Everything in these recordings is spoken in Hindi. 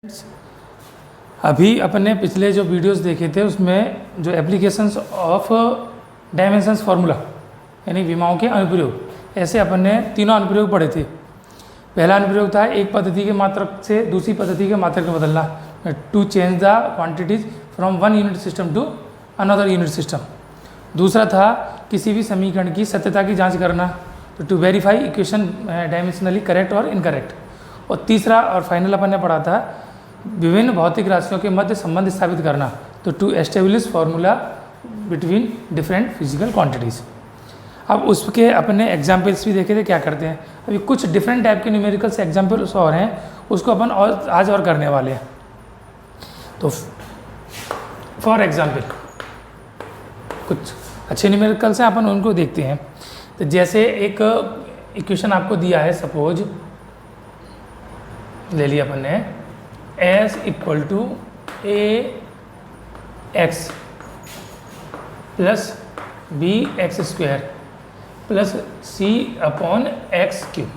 अभी अपने पिछले जो वीडियोस देखे थे उसमें जो एप्लीकेशंस ऑफ डायमेंशंस फार्मूला यानी विमाओं के अनुप्रयोग, ऐसे अपन ने तीनों अनुप्रयोग पढ़े थे। पहला अनुप्रयोग था एक पद्धति के मात्रक से दूसरी पद्धति के मात्रक में बदलना, to change the quantities from one unit system to another unit system. दूसरा था किसी भी समीकरण की सत्यता की जाँच करना, तो to verify equation dimensionally correct और इनकरेक्ट। और तीसरा और फाइनल अपन ने पढ़ा था विभिन्न भौतिक राशियों के मध्य संबंध स्थापित करना, तो to establish formula between different physical quantities. अब उसके अपने एग्जाम्पल्स भी देखे थे क्या करते हैं। अभी कुछ डिफरेंट टाइप के न्यूमेरिकल्स एग्जाम्पल्स और हैं, उसको अपन और आज और करने वाले हैं। तो फॉर एग्जाम्पल कुछ अच्छे न्यूमेरिकल्स हैं, अपन उनको देखते हैं। तो जैसे एक इक्वेशन आपको दिया है, सपोज ले लिया अपन ने s equal to a x plus B X square plus c upon X cube.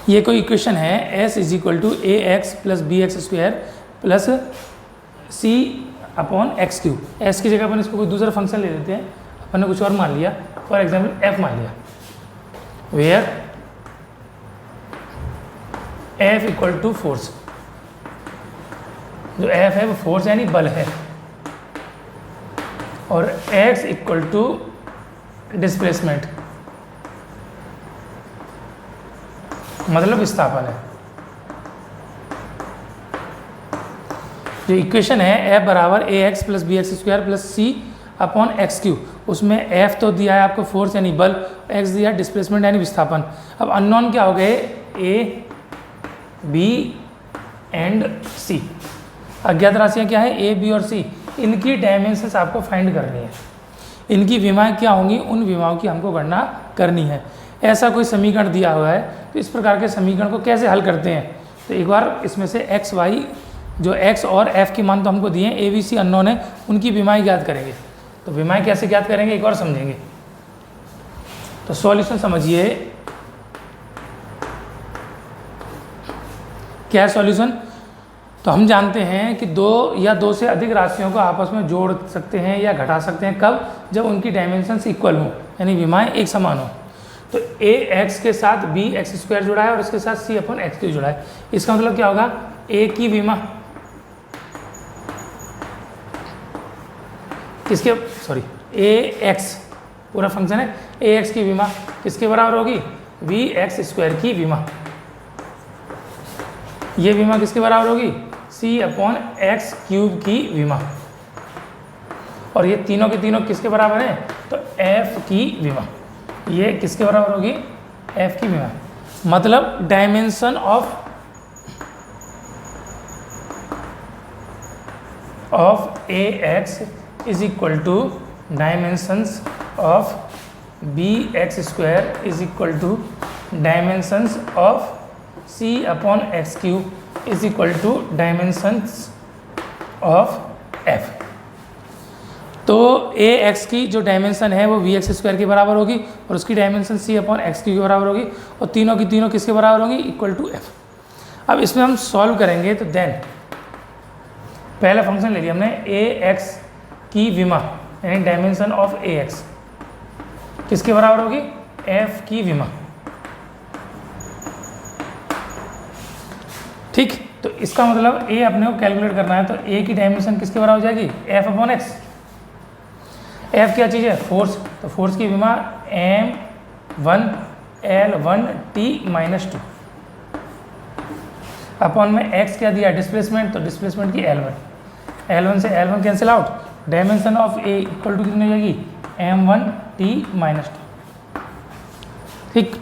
ये कोई इक्वेशन है, s is equal to A X plus B X square plus c upon X cube. s की जगह अपन इसको कोई दूसरा फंक्शन ले लेते हैं, अपन ने कुछ और मान लिया, फॉर एग्जाम्पल f मान लिया, where F equal to force. जो F है वो फोर्स यानी बल है, और X इक्वल टू डिस्प्लेसमेंट मतलब विस्थापन है। जो इक्वेशन है F बराबर A X plus B X square plus C upon X cube, उसमें F तो दिया है आपको फोर्स यानी बल, X दिया है डिस्प्लेसमेंट यानी विस्थापन। अब अननोन क्या हो गए, A B एंड C। अज्ञात राशियाँ क्या है, A B और C, इनकी डायमेंशंस आपको फाइंड करनी है। इनकी विमाएँ क्या होंगी, उन विमाओं की हमको गणना करनी है। ऐसा कोई समीकरण दिया हुआ है, तो इस प्रकार के समीकरण को कैसे हल करते हैं। तो एक बार इसमें से x y जो x और f की मान तो हमको दिए हैं, A B C अननोन है, उनकी विमाएँ ज्ञात करेंगे। तो विमाएँ कैसे ज्ञात करेंगे एक बार समझेंगे। तो सॉल्यूशन समझिए, क्या है सॉल्यूशन। तो हम जानते हैं कि दो या दो से अधिक राशियों को आपस में जोड़ सकते हैं या घटा सकते हैं, कब, जब उनकी डायमेंशंस इक्वल हो यानी विमाएँ एक समान हो। तो ए एक्स के साथ बी एक्स स्क्वायर जुड़ा है और इसके साथ सी अपॉन एक्स क्यूब जुड़ा है। इसका मतलब क्या होगा, ए की विमा किसके, सॉरी ए एक्स पूरा फंक्शन है, ए एक्स की विमा किसके बराबर होगी, बी एक्स स्क्वायर की विमा। ये विमा किसके बराबर होगी, c अपॉन एक्स क्यूब की विमा। और ये तीनों के तीनों किसके बराबर हैं, तो f की विमा। ये किसके बराबर होगी, f की विमा। मतलब dimension of A X is equal to dimensions of B X square is equal to dimensions of c upon X cube is equal to dimensions of f। तो ए एक्स की जो डायमेंशन है वो वी एक्स स्क्वायर के बराबर होगी और उसकी dimension c upon X cube के बराबर होगी, और तीनों की तीनों किसके बराबर होगी, इक्वल टू f। अब इसमें हम सॉल्व करेंगे, तो देन पहला फंक्शन ले लिया हमने, ए एक्स की विमा यानी डायमेंशन ऑफ ए एक्स किसके बराबर होगी, f की विमा। ठीक, तो इसका मतलब a अपने को कैलकुलेट करना है, तो a की डायमेंशन किसके बराबर हो जाएगी, f अपॉन एक्स। f क्या चीज़ है, फोर्स, तो फोर्स की विमा m1 L1 T minus 2 upon में x क्या दिया, डिस्प्लेसमेंट, तो डिस्प्लेसमेंट की L1 से L1 cancel out, dimension of a equal to कितनी हो जाएगी, m1 T माइनस 2। ठीक,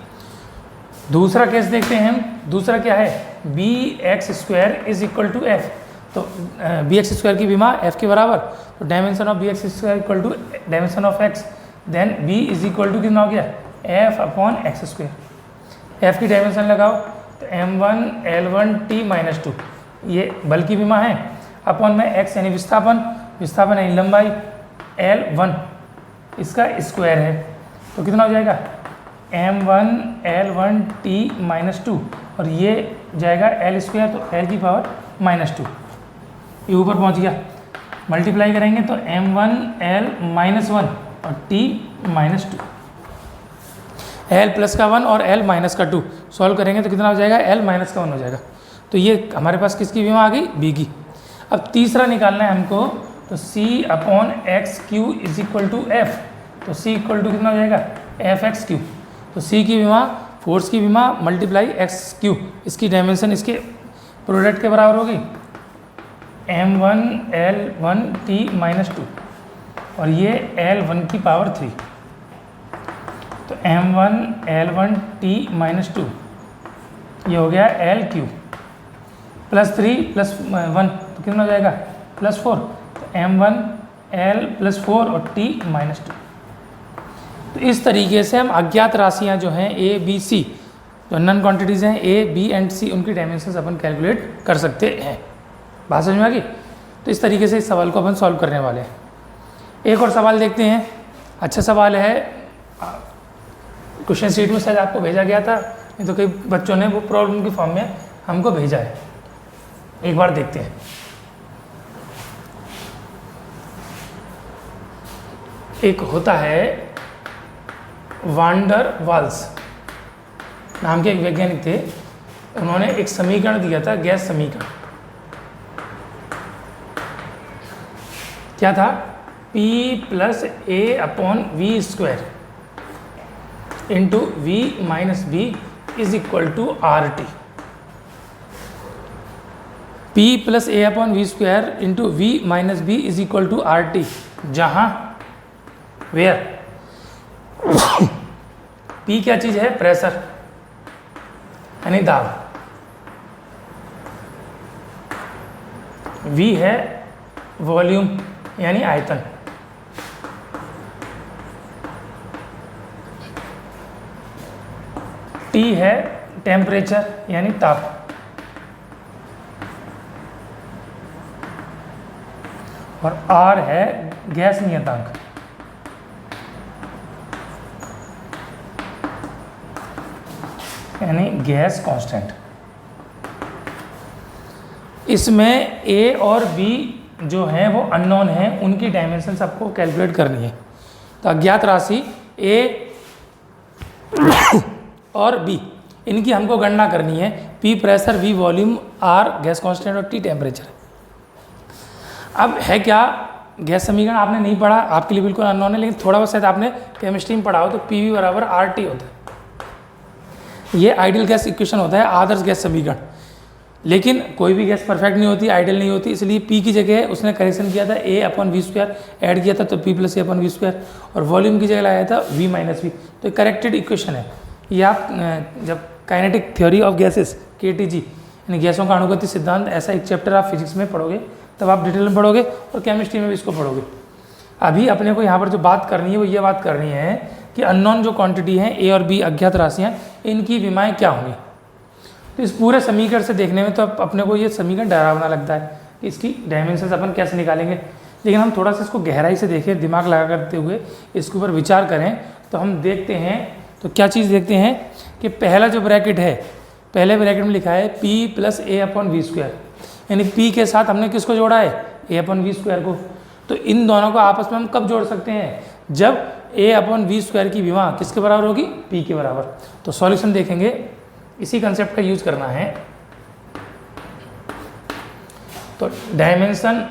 दूसरा केस देखते हैं हम। दूसरा क्या है, B X square is equal to F. तो बी एक्स स्क्वायर की विमा एफ के बराबर, तो dimension of B X square equal to dimension of X, then B is equal to कितना हो गया, F upon X square. F की डायमेंशन लगाओ, तो m1 L1 T माइनस 2 ये बल की विमा है, अपॉन में एक्स यानी विस्थापन, विस्थापन यानी लंबाई, L1 इसका स्क्वायर है, तो कितना हो जाएगा m1 L1 T माइनस 2 और ये जाएगा एल स्क्वायर, तो एल की पावर -2, ये ऊपर पहुंच गया। मल्टीप्लाई करेंगे तो m1 l -1 और t -2, l प्लस का 1 और l माइनस का 2, सॉल्व करेंगे तो कितना हो जाएगा, l माइनस का 1 हो जाएगा। तो ये हमारे पास किसकी विमा आ गई, b की। अब तीसरा निकालना है हमको, तो c/x³ = f, तो c इक्वल टू कितना हो जाएगा, f(x³). तो c की विमा, फोर्स की विमा मल्टीप्लाई x³, इसकी डायमेंशन इसके प्रोडक्ट के बराबर होगी m1 l1 t -2 और ये l1 की पावर 3, तो m1 l1 t -2 ये हो गया l³ +3 +1 तो कितना हो जाएगा, +4, तो m1 l +4 और t -2। तो इस तरीके से हम अज्ञात राशियां जो हैं a b c, जो नन क्वांटिटीज़ हैं a b एंड c, उनकी डायमेंशंस अपन कैलकुलेट कर सकते हैं। बात समझ में आ गई। तो इस तरीके से इस सवाल को अपन सॉल्व करने वाले हैं। एक और सवाल देखते हैं, अच्छा सवाल है, क्वेश्चन शीट में शायद आपको भेजा गया था, नहीं तो कई बच्चों ने वो प्रॉब्लम के फॉर्म में हमको भेजा है। एक बार देखते हैं। एक होता है वांडर वाल्स नाम के एक वैज्ञानिक थे, उन्होंने एक समीकरण दिया था, गैस समीकरण। क्या था, P + a/v² × v - b = RT। P + a/v² × v - b = RT, जहाँ वेयर P क्या चीज़ है, प्रेशर यानी दाब, V है वॉल्यूम यानी आयतन, T है टेम्परेचर यानी ताप, और R है गैस नियतांक। यानी गैस कांस्टेंट। इसमें A और B जो हैं वो अननोन हैं, उनकी डायमेंशन आपको कैलकुलेट करनी है। तो अज्ञात राशि A और B, इनकी हमको गणना करनी है। P pressure, V volume, R gas constant और T टेम्परेचर। अब है क्या, गैस समीकरण आपने नहीं पढ़ा, आपके लिए बिल्कुल अननोन है, लेकिन थोड़ा बहुत शायद आपने केमिस्ट्री में पढ़ा हो, तो PV = RT होता है। ये आइडियल गैस इक्वेशन होता है, आदर्श गैस समीकरण। लेकिन कोई भी गैस परफेक्ट नहीं होती, आइडियल नहीं होती, इसलिए P की जगह उसने करेक्शन किया था, a/v² ऐड किया था, तो P + a/v², और वॉल्यूम की जगह लाया था v - v। तो करेक्टेड इक्वेशन है ये। आप जब kinetic theory of gases KTG यानी गैसों का अणुगति सिद्धांत, ऐसा एक चैप्टर आप फिजिक्स में पढ़ोगे, तब आप डिटेल में पढ़ोगे, और केमिस्ट्री में भी इसको पढ़ोगे। अभी अपने को यहाँ पर जो बात करनी है वो ये बात करनी है कि अननोन जो क्वांटिटी हैं A और B अज्ञात राशियाँ, इनकी विमाएँ क्या होंगी। तो इस पूरे समीकरण से देखने में तो अपने को ये समीकरण डरावना लगता है कि इसकी डायमेंशंस अपन कैसे निकालेंगे, लेकिन हम थोड़ा सा इसको गहराई से देखें, दिमाग लगा करते हुए इसके ऊपर विचार करें, तो हम देखते हैं, तो क्या चीज़ देखते हैं कि पहला जो ब्रैकेट है, पहले ब्रैकेट में लिखा है P + a/v², यानी P के साथ हमने किसको जोड़ा है, a/v² को। तो इन दोनों को आपस में हम कब जोड़ सकते हैं, जब a/v² की विमा किसके बराबर होगी, P के बराबर। तो सॉल्यूशन देखेंगे, इसी कंसेप्ट का यूज करना है। तो डायमेंशन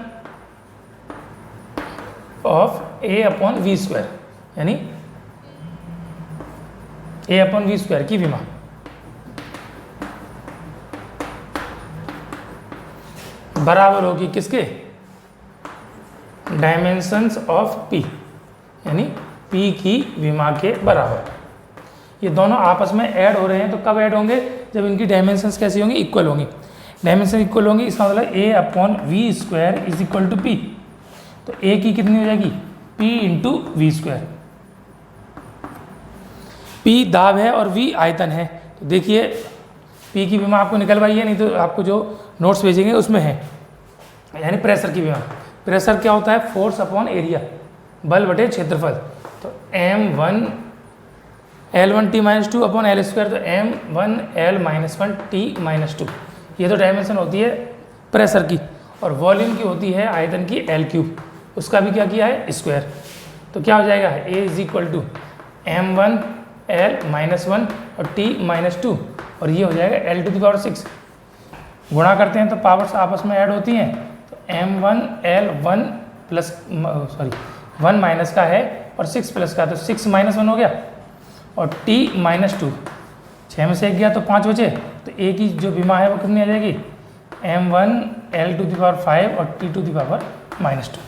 ऑफ a/v² यानी a/v² की विमा बराबर होगी किसके, डायमेंशंस ऑफ P यानी P की विमा के बराबर। ये दोनों आपस में ऐड हो रहे हैं, तो कब ऐड होंगे, जब इनकी डायमेंशंस कैसी होंगी, इक्वल होंगी। डायमेंशन इक्वल होंगी, इसका मतलब a/v² = P। तो A की कितनी हो जाएगी, P × v²। P दाब है और V आयतन है। तो देखिए P की विमा आपको निकलवाई है, नहीं तो आपको जो नोट्स भेजेंगे उसमें है, यानी प्रेशर की विमा। प्रेशर क्या होता है, फोर्स अपॉन एरिया, बल बटे क्षेत्रफल। तो m1 L1t-2 upon L square, तो M1L-1t-2। ये तो डायमेंशन होती है प्रेशर की, और वॉल्यूम की होती है आयतन की L3, उसका भी क्या किया है स्क्वायर। तो क्या हो जाएगा A is equal to M1L-1 और t-2, और ये हो जाएगा L⁻⁶। गुणा करते हैं तो पावर्स आपस में ऐड होती हैं, तो M1L1 प्लस 1 माइनस का है और 6 प्लस का, तो 6 - 1 हो गया, और t-2, 6 में से 1 गया तो 5 बचे, तो A की जो विमा है वो कितनी आ जाएगी M1L⁵ और t⁻²।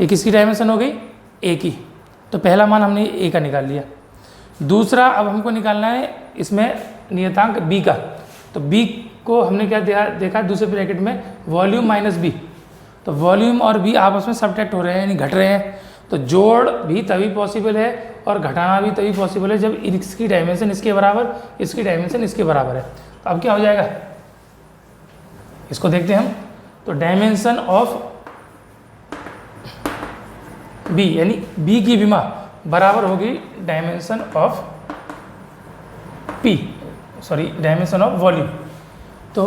ये किसकी डायमेंशन हो गई A की। तो पहला मान हमने A का निकाल लिया। दूसरा अब हमको निकालना है इसमें नियतांक B का। तो B को हमने क्या देखा दूसरे ब्रैकेट में वॉल्यूम माइनस B, तो वॉल्यूम और B आपस में सबट्रैक्ट हो रहे हैं यानी घट रहे हैं, तो जोड़ भी तभी पॉसिबल है और घटाना भी तभी पॉसिबल है जब इसकी डायमेंशन इसके बराबर, इसकी डायमेंशन इसके बराबर है। तो अब क्या हो जाएगा, इसको देखते हैं हम। तो डायमेंशन ऑफ B यानी B की विमा बराबर होगी dimension of dimension of volume. तो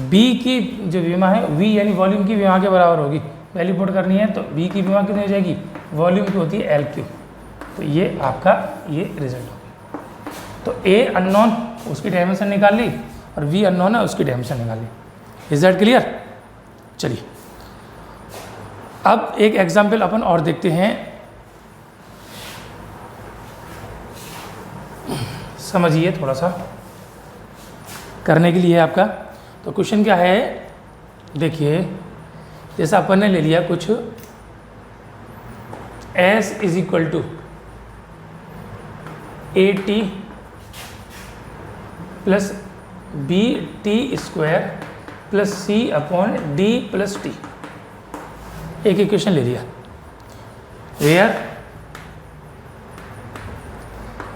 B की जो विमा है V यानी वॉल्यूम की विमा के बराबर होगी। वैल्यू पुट करनी है तो B की विमा कितनी हो जाएगी, वॉल्यूम की होती है L3। तो ये आपका ये रिजल्ट होगा। तो A अननोन उसकी डायमेंशन निकाल ली और V अननोन है उसकी डायमेंशन निकाल ली। Is that clear? चलिए अब एक एग्जाम्पल अपन और देखते हैं, समझिए थोड़ा सा करने के लिए आपका। तो क्वेश्चन क्या है, देखिए जैसा अपन ने ले लिया कुछ S is equal to AT plus BT² plus C/D+T, एक इक्वेशन ले लिया वेयर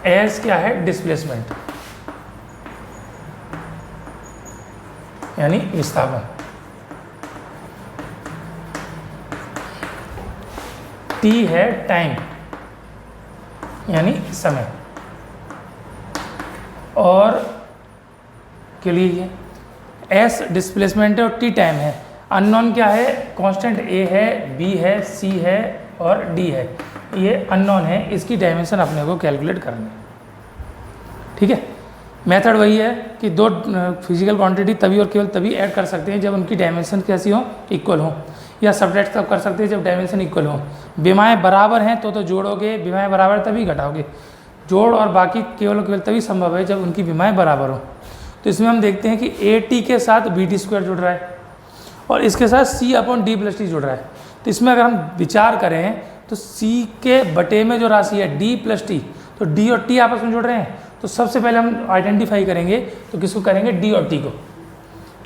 S क्या है डिस्प्लेसमेंट यानी विस्थापन, T है टाइम यानी समय, और के लिए S डिस्प्लेसमेंट है और T टाइम है। अननोन क्या है, कांस्टेंट A है, B है, C है और D है, ये अननोन है, इसकी डायमेंशन अपने को कैलकुलेट करनी है। ठीक है, मेथड वही है कि दो फिजिकल क्वांटिटी तभी और केवल तभी ऐड कर सकते हैं जब उनकी डायमेंशन कैसी हो, इक्वल हो, या सब्ट्रैक्ट तब कर सकते हैं जब डायमेंशन इक्वल हो। विमाएँ बराबर हैं तो जोड़ोगे, विमाएँ बराबर तभी घटाओगे, जोड़ और बाकी केवल और केवल तभी संभव है जब उनकी विमाएँ बराबर हो। तो इसमें हम देखते हैं कि AT के साथ BT² जुड़ रहा है और इसके साथ C/D+T जुड़ रहा है। तो इसमें अगर हम विचार करें तो C के बटे में जो राशि है D+T, तो D और T आपस में जुड़ रहे हैं, तो सबसे पहले हम आइडेंटिफाई करेंगे तो किसको करेंगे, D और T को।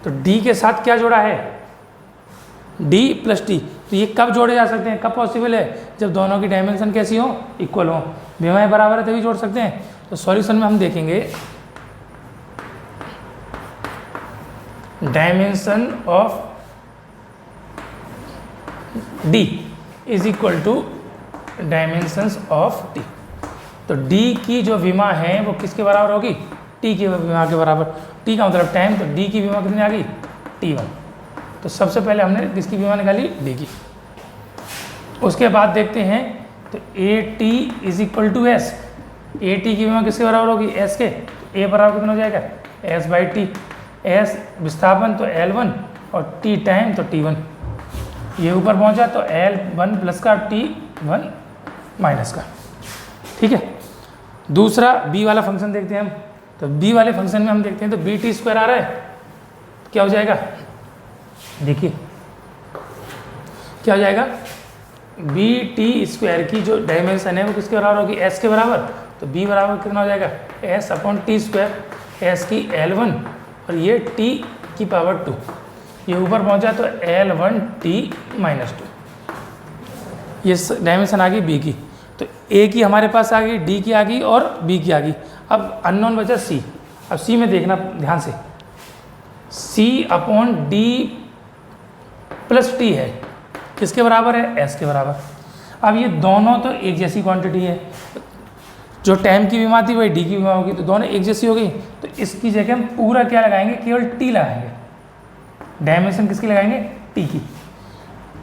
तो D के साथ क्या जोड़ा है, D+T। तो ये कब जोड़े जा सकते हैं, कब पॉसिबल है, जब दोनों की डायमेंशन कैसी हो, इक्वल हो, विमाएँ बराबर है तभी जोड़ सकते हैं। तो सॉल्यूशन में हम देखेंगे dimension of D is equal to dimensions of T। तो D की जो विमा है वो किसके बराबर होगी, T की विमा के बराबर। T का मतलब टाइम, तो D की विमा कितनी आ गई, T1। तो सबसे पहले हमने किसकी विमा निकाली, D की। उसके बाद देखते हैं तो AT is equal to S, AT की विमा किसके बराबर होगी, S के। तो A बराबर कितना हो जाएगा, S/T। S विस्थापन तो L1 और T टाइम तो T1। ये ऊपर पहुंचा तो L1 प्लस का T1 माइनस का। ठीक है, दूसरा B वाला फंक्शन देखते हैं हम। तो B वाले फंक्शन में हम देखते हैं तो BT² आ रहा है, क्या हो जाएगा, देखिए क्या हो जाएगा, BT² की जो डायमेंशन है वो किसके बराबर होगी, S के बराबर। तो B बराबर कितना हो जाएगा, S/T², S की L1 और ये T⁻², ये ऊपर पहुंचा तो L1T-2, ये डायमेंशन आ गई B की। तो A की हमारे पास आ गई, D की आ गई और B की आ गई। अब अननोन बचा C। अब C में देखना ध्यान से, C/D+T है, किसके बराबर है, S के बराबर। अब ये दोनों तो एक जैसी क्वांटिटी है, जो टाइम की विमा थी वही डी की विमा होगी, तो दोनों एक जैसी हो गई। तो इसकी जगह हम पूरा क्या लगाएंगे, केवल टी लगाएंगे। डायमेंशन किसकी लगाएंगे, टी की।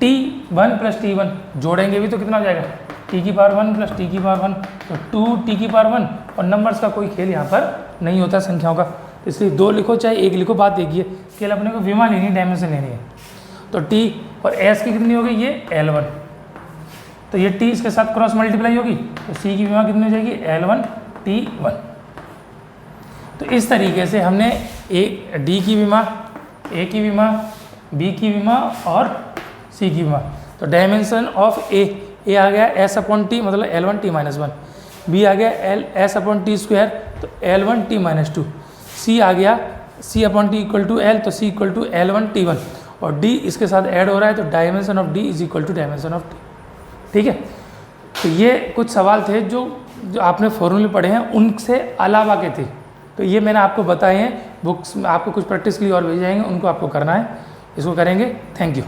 T1 प्लस T1 जोड़ेंगे भी तो कितना हो जाएगा, टी की पावर 1 प्लस टी की पावर 1, तो 2 की पावर 1। और नंबर्स का कोई खेल यहाँ पर नहीं होता संख्याओं का, तो इसलिए 2 लिखो चाहे 1 लिखो, बात एक ही है, केवल अपने को विमा लेनी है, डायमेंशन लेनी है। तो T और S की कितनी हो गई, ये L1, तो ये T इसके साथ क्रॉस मल्टीप्लाई होगी, तो C की विमा कितनी हो जाएगी, L1 T1। तो इस तरीके से हमने डी की विमा, ए की विमा, बी की विमा और सी की विमा। तो डायमेंशन ऑफ ए आ गया S/T मतलब L1 T-1, बी आ गया S/T स्क्वायर तो L1 T-2, सी आ गया C/T इक्वल टू L तो C equal to L1 T1, और डी इसके साथ ऐड हो रहा है, तो dimension of D is equal to dimension of T. ठीक है, तो ये कुछ सवाल थे जो आपने फॉर्मूले पढ़े हैं उनसे अलावा के थे, तो ये मैंने आपको बताए हैं। बुक्स में आपको कुछ प्रैक्टिस के लिए और भेज जाएंगे, उनको आपको करना है, इसको करेंगे। Thank you.